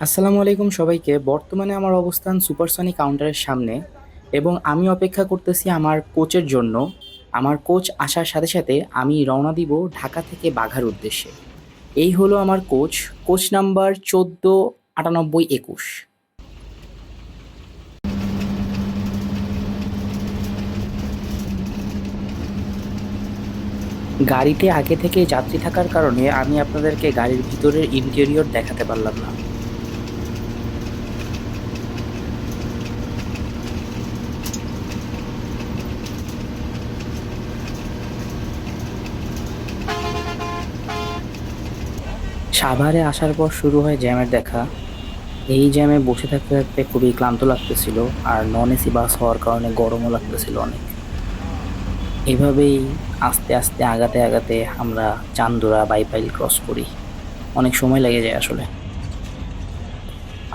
আসসালামু আলাইকুম সবাইকে। বর্তমানে আমার অবস্থান সুপারসনিক কাউন্টারের সামনে এবং আমি অপেক্ষা করতেছি আমার কোচের জন্য। আমার কোচ আসার সাথে সাথে আমি রওনা দিব ঢাকা থেকে বাঘার উদ্দেশ্যে। এই হলো আমার কোচ, কোচ নাম্বার 14 98 21। গাড়িতে আগে থেকে যাত্রী থাকার কারণে আমি আপনাদেরকে গাড়ির ভিতরের ইন্টেরিয়র দেখাতে পারলাম না। সাভারে আসার পর শুরু হয় জ্যামের দেখা। এই জ্যামে বসে থাকতে থাকতে খুবই ক্লান্ত লাগতেছিল, আর নন এসি বাস হওয়ার কারণে গরমও লাগতেছিল অনেক। এভাবেই আস্তে আস্তে আগাতে আগাতে আমরা চান্দুরা বাইপাইল ক্রস করি। অনেক সময় লেগে যায় আসলে।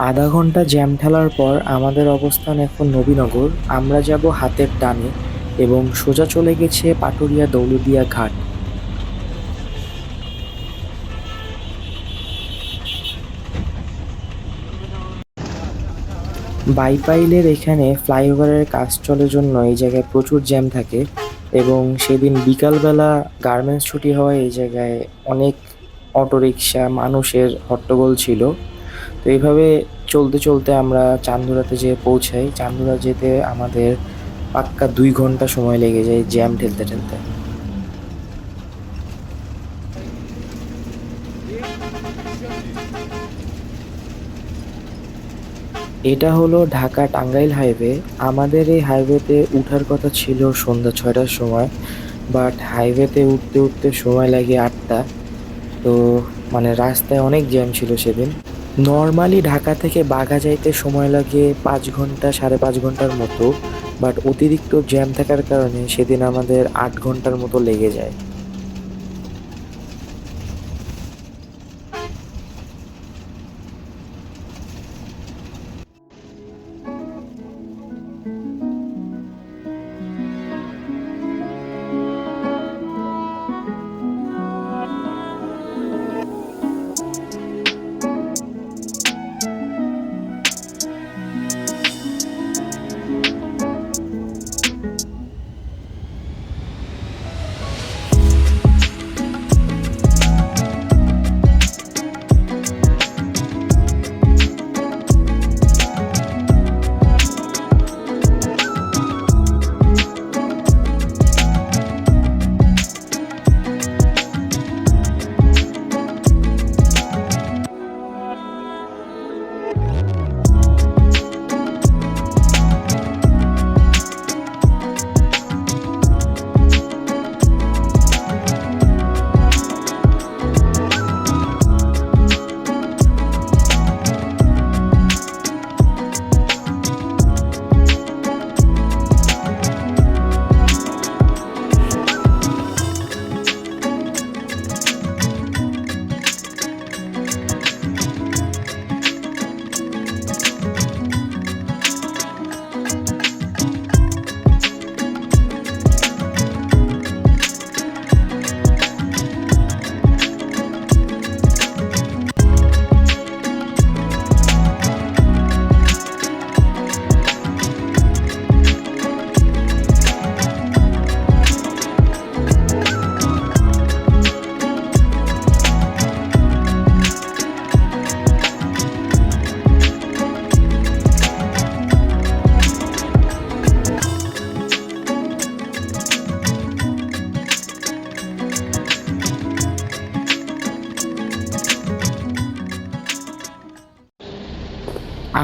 আধা ঘন্টা জ্যাম ঠেলার পর আমাদের অবস্থান এখন নবীনগর। আমরা যাব হাতের ডানে এবং সোজা চলে গেছে পাটুরিয়া দৌলতদিয়া ঘাট। বাইপাইলের এখানে ফ্লাইওভারের কাজ চলার জন্য এই জায়গায় প্রচুর জ্যাম থাকে এবং সেদিন বিকালবেলা গার্মেন্টস ছুটি হওয়ায় এই জায়গায় অনেক অটোরিকশা মানুষের হট্টগোল ছিল। তো এইভাবে চলতে চলতে আমরা চান্দুরাতে যেয়ে পৌঁছাই। চান্দুরা যেতে আমাদের পাক্কা 2 ঘন্টা সময় লেগে যায় জ্যাম ঠেলতে ঠেলতে। এটা হলো ঢাকা টাঙ্গাইল হাইওয়ে। আমাদের এই হাইওয়েতে উঠার কথা ছিল সন্ধ্যা 6টার সময়, বাট হাইওয়েতে উঠতে উঠতে সময় লাগে 8টা। তো মানে রাস্তায় অনেক জ্যাম ছিল সেদিন। নর্মালি ঢাকা থেকে বাঘা যাইতে সময় লাগে 5 ঘন্টা 5.5 ঘন্টার মতো, বাট অতিরিক্ত জ্যাম থাকার কারণে সেদিন আমাদের 8 ঘন্টার মতো লেগে যায়।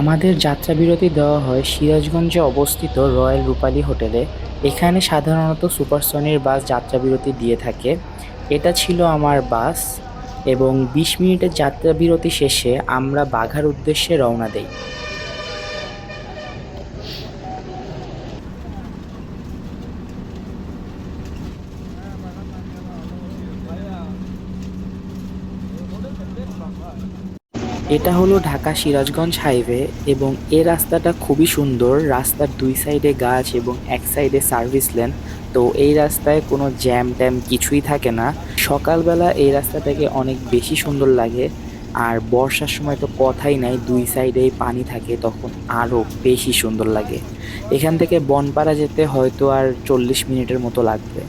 আমাদের যাত্রাবিরতি দেওয়া হয় সিরাজগঞ্জে অবস্থিত রয়্যাল রূপালী হোটেলে। এখানে সাধারণত সুপারসনির বাস যাত্রাবিরতি দিয়ে থাকে। এটা ছিল আমার বাস এবং 20 মিনিটের যাত্রাবিরতি শেষে আমরা বাঘার উদ্দেশ্যে রওনা দেই। এটা হলো ঢাকা সিরাজগঞ্জ হাইওয়ে এবং এই রাস্তাটা খুবই সুন্দর। রাস্তার 2 সাইডে গাছ এবং এক সাইডে সার্ভিস লেন। তো এই রাস্তায় কোনো জ্যাম ট্যাম কিছুই থাকে না। সকালবেলা এই রাস্তাটাকে অনেক বেশি সুন্দর লাগে। আর বর্ষার সময় তো কথাই নাই, দুই সাইডেই পানি থাকে, তখন আরও বেশি সুন্দর লাগে। এখান থেকে বনপাড়া যেতে হয়তো আর 40 মিনিটের মতো লাগবে।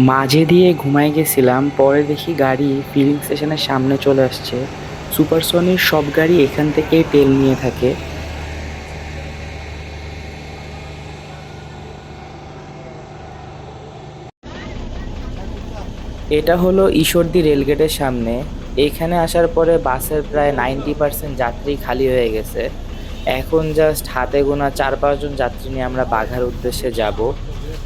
মাঝে দিয়ে ঘুমায় গেছিলাম, পরে দেখি গাড়ি ফিলিং স্টেশনের সামনে চলে আসছে। সুপারসনির সব গাড়ি এখান থেকেই তেল নিয়ে থাকে। এটা হলো ঈশ্বরদী রেলগেটের সামনে। এখানে আসার পরে বাসের প্রায় 90% যাত্রী খালি হয়ে গেছে। এখন জাস্ট হাতে গোনা 4-5 জন যাত্রী নিয়ে আমরা বাঘার উদ্দেশ্যে যাব।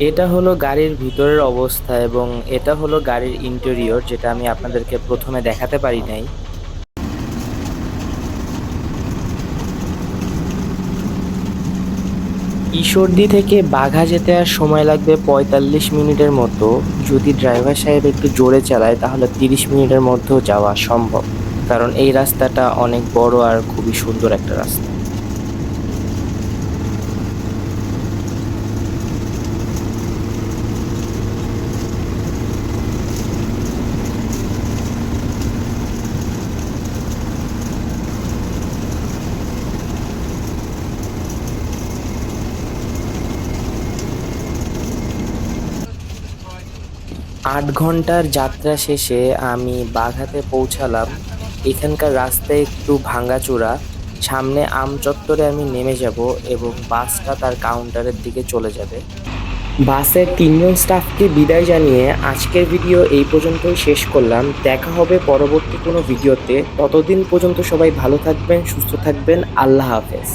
এটা হলো গাড়ির ভিতরের অবস্থা এবং এটা হলো গাড়ির ইন্টেরিয়র, যেটা আমি আপনাদেরকে প্রথমে দেখাতে পারি নাই। ঈশ্বরদী থেকে বাঘা যেতে আর সময় লাগবে 45 মিনিটের মতো। যদি ড্রাইভার সাহেব একটু জোরে চালায় তাহলে 30 মিনিটের মধ্যেও যাওয়া সম্ভব, কারণ এই রাস্তাটা অনেক বড় আর খুবই সুন্দর একটা রাস্তা। 8 ঘন্টার যাত্রা শেষে আমি বাঘাতে পৌঁছালাম। এখানকার রাস্তা একটু ভাঙাচোরা। সামনে আম চত্বরে আমি নেমে যাব এবং বাসটা তার কাউন্টারের দিকে চলে যাবে। বাসের 3 জন স্টাফকে বিদায় জানিয়ে আজকের ভিডিও এই পর্যন্তই শেষ করলাম। দেখা হবে পরবর্তী কোনো ভিডিওতে। ততদিন পর্যন্ত সবাই ভালো থাকবেন, সুস্থ থাকবেন। আল্লাহ হাফেজ।